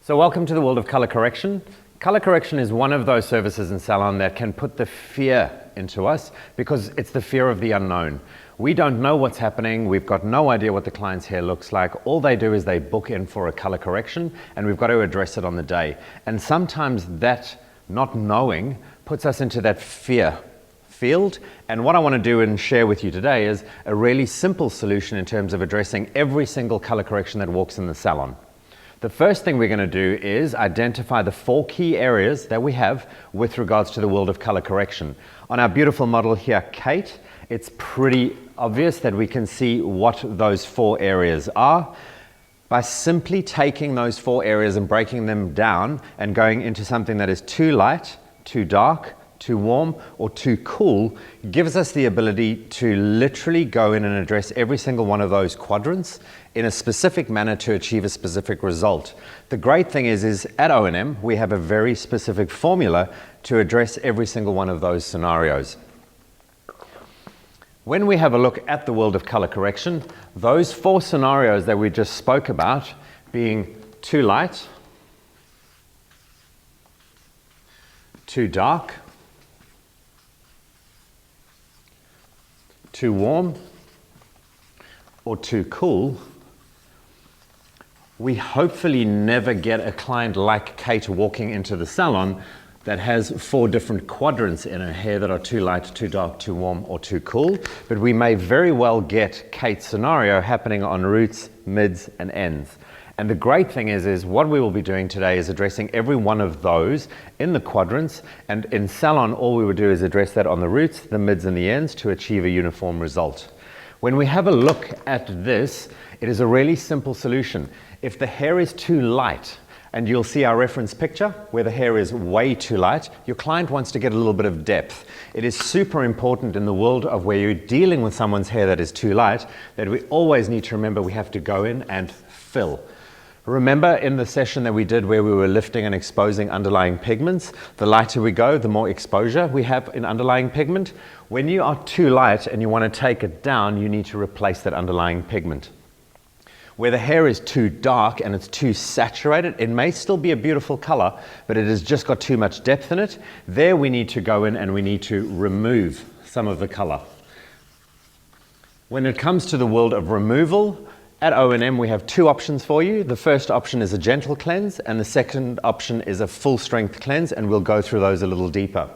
So welcome to the world of color correction. Color correction is one of those services in salon that can put the fear into us because it's the fear of the unknown. We don't know what's happening. We've got no idea what the client's hair looks like. All they do is they book in for a color correction and we've got to address it on the day. And sometimes that not knowing puts us into that fear field. And what I want to do and share with you today is a really simple solution in terms of addressing every single color correction that walks in the salon. The first thing we're going to do is identify the 4 key areas that we have with regards to the world of color correction. On our beautiful model here, Kate, it's pretty obvious that we can see what those 4 areas are. By simply taking those 4 areas and breaking them down and going into something that is too light, too dark, too warm, or too cool, gives us the ability to literally go in and address every single one of those quadrants in a specific manner to achieve a specific result. The great thing is at O&M, we have a very specific formula to address every single one of those scenarios. When we have a look at the world of color correction, those 4 scenarios that we just spoke about, being too light, too dark, too warm, or too cool, we hopefully never get a client like Kate walking into the salon that has 4 different quadrants in her hair that are too light, too dark, too warm, or too cool. But we may very well get Kate's scenario happening on roots, mids, and ends. And the great thing is what we will be doing today is addressing every one of those in the quadrants. And in salon, all we would do is address that on the roots, the mids, and the ends to achieve a uniform result. When we have a look at this, it is a really simple solution. If the hair is too light, and you'll see our reference picture where the hair is way too light, your client wants to get a little bit of depth. It is super important in the world of where you're dealing with someone's hair that is too light that we always need to remember we have to go in and fill. Remember in the session that we did where we were lifting and exposing underlying pigments, the lighter we go, the more exposure we have in underlying pigment. When you are too light and you want to take it down, you need to replace that underlying pigment. Where the hair is too dark and it's too saturated, it may still be a beautiful color, but it has just got too much depth in it. There we need to go in and we need to remove some of the color. When it comes to the world of removal, at O&M we have 2 options for you. The first option is a gentle cleanse and the second option is a full strength cleanse, and we'll go through those a little deeper.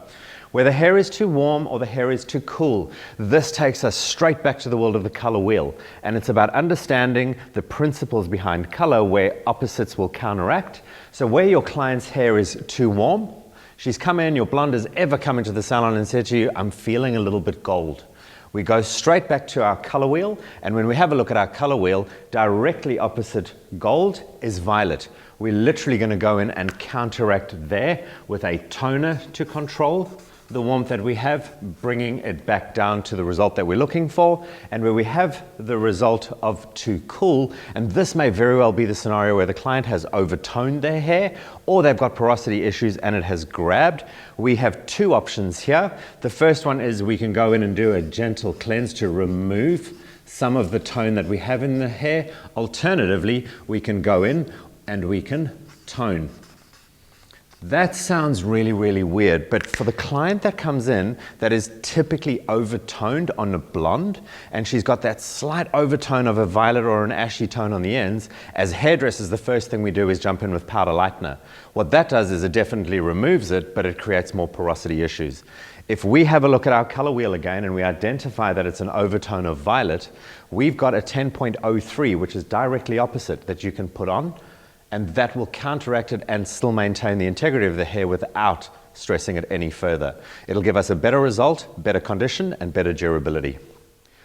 Where the hair is too warm or the hair is too cool, this takes us straight back to the world of the color wheel. And it's about understanding the principles behind color where opposites will counteract. So where your client's hair is too warm, she's come in, your blonde has ever come into the salon and said to you, I'm feeling a little bit gold. We go straight back to our color wheel, and when we have a look at our color wheel, directly opposite gold is violet. We're literally going to go in and counteract there with a toner to control the warmth that we have, bringing it back down to the result that we're looking for. And where we have the result of too cool, and this may very well be the scenario where the client has overtoned their hair or they've got porosity issues and it has grabbed, we have 2 options here. The first one is we can go in and do a gentle cleanse to remove some of the tone that we have in the hair. Alternatively, we can go in and we can tone. That sounds really, really weird, but for the client that comes in that is typically overtoned on a blonde, and she's got that slight overtone of a violet or an ashy tone on the ends, as hairdressers, the first thing we do is jump in with powder lightener. What that does is it definitely removes it, but it creates more porosity issues. If we have a look at our color wheel again and we identify that it's an overtone of violet, we've got a 10.03, which is directly opposite, that you can put on, and that will counteract it and still maintain the integrity of the hair without stressing it any further. It'll give us a better result, better condition, and better durability.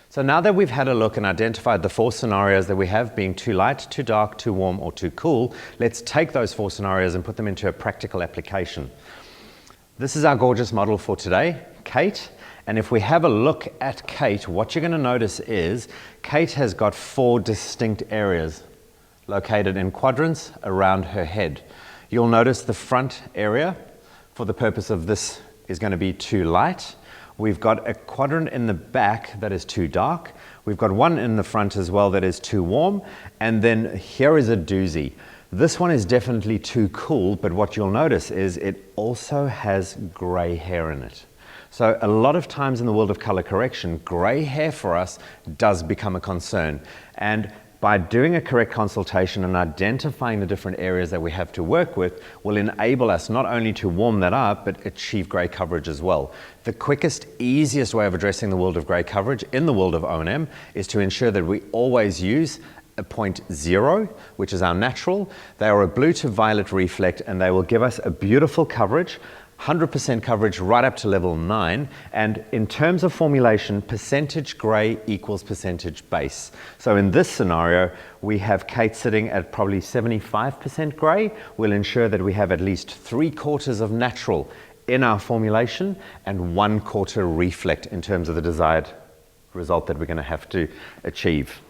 So now that we've had a look and identified the 4 scenarios that we have, being too light, too dark, too warm, or too cool, let's take those 4 scenarios and put them into a practical application. This is our gorgeous model for today, Kate. And if we have a look at Kate, what you're going to notice is Kate has got 4 distinct areas located in quadrants around her head. You'll notice the front area, for the purpose of this, is going to be too light. We've got a quadrant in the back that is too dark. We've got one in the front as well that is too warm. And then here is a doozy. This one is definitely too cool, but what you'll notice is it also has gray hair in it. So a lot of times in the world of color correction, gray hair for us does become a concern. And by doing a correct consultation and identifying the different areas that we have to work with will enable us not only to warm that up, but achieve gray coverage as well. The quickest, easiest way of addressing the world of gray coverage in the world of O&M is to ensure that we always use a 0.0, which is our natural. They are a blue to violet reflect, and they will give us a beautiful coverage, 100% coverage right up to level 9, and in terms of formulation, percentage gray equals percentage base. So in this scenario, we have Kate sitting at probably 75% gray. We'll ensure that we have at least 3/4 of natural in our formulation and 1/4 reflect in terms of the desired result that we're going to have to achieve.